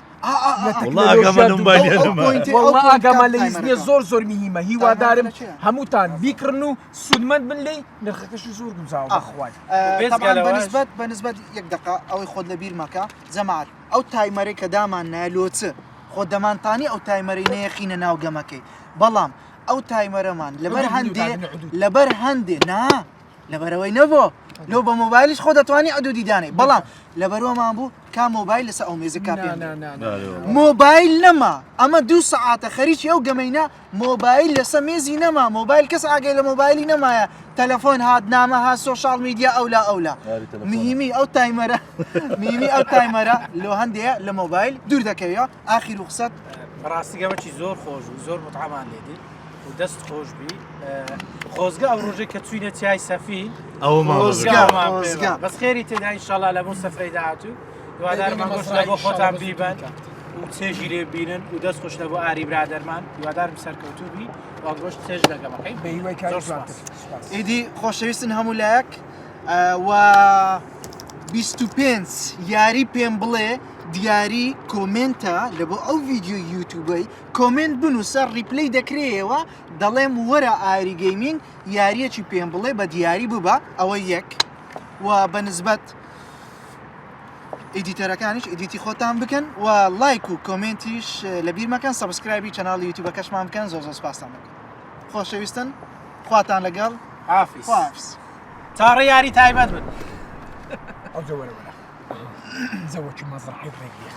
ئاگامان لە هیزنیە زۆر میهمە هیوادارم هەمووتان بیکردن و سودمەند بن لێ نرخەکەشی زۆر گوزاوە ئەخوات بەنسبەت یەک دقا ئەوەی خۆت لە بیر مەکە جەماعەت ئەو تایمەرەی کە دامان نالۆچە خۆ دەمانتانی ئەو تایمەرەی نەیەخینە ناو گەمەکەی بەڵام ئەو تایمەرەمان لەبەر هەندێ لەبەرەوەی نەبووە لۆ بە مۆبایلیش خۆ دەتوانانی ئەدودی دانێ بەڵام لەبەرەوەمان بوو کا مۆبایل لەسەر ئەو مێزە کاپێ مۆبایل نەما ئەمە 2 سەعاتە خەریکی ئەو گەمەینە مۆبایل لەسەر مێزی نەما مۆبایل کەس ئاگەی لە مۆبایلی نەمایە تەلەفۆن هات نامە ها سۆشال میدیا ئەولا میهمی ئەو تایمەرە لۆ هەندەیە لە مۆبایل دوور دەکەوێت ئاخیر و قسەت ڕاستی گەمەکی زۆر خۆش و زۆر متعامان لێدی و دەست خۆش بی خۆزگە ئەو ڕۆژێک کە چوینە چای سەفین خۆزگا بەس خێری تێدا ئینشاڵا لە بۆ سەفرەی داهاتوو دوادارمان گۆشت لە بۆ خۆتان بیبەن و چێژی لێ بینن و دەست خۆش لە بۆ ئاری برادەرمان دوادارم سەرکەوتوو بی و گۆشت چێژ دەگەمەکەی بەهیوای کاری ئیدی خۆشەویستن هەموو لایەک و 25 یاری پێم بڵێ دیاری کۆمنتە لە بۆ ئەو ڤیددیو یوتیوبەی کۆمنت بنووسە ریپلی دەکرێەوە دەڵێم وەرە ئاری گەیمینگ یاریەکی پێم بڵێ بە دیاری ببە ئەوە یەک و بەنسبەت ئیدیتەرەکانیش ئیدیتی خۆتان بکەن و لایک و کۆمنتیش لە بیر مەکەن سەبسکرایبی چەناڵی یوتیوبەکەشمان بکەن زۆر زۆر سپاسان بکەن خۆشەویستن خواتان لەگەڵ حافظ تاڕە یاری تایبەت بن ئەو زەوەرە زەوەکی مەزرعی ڕێگی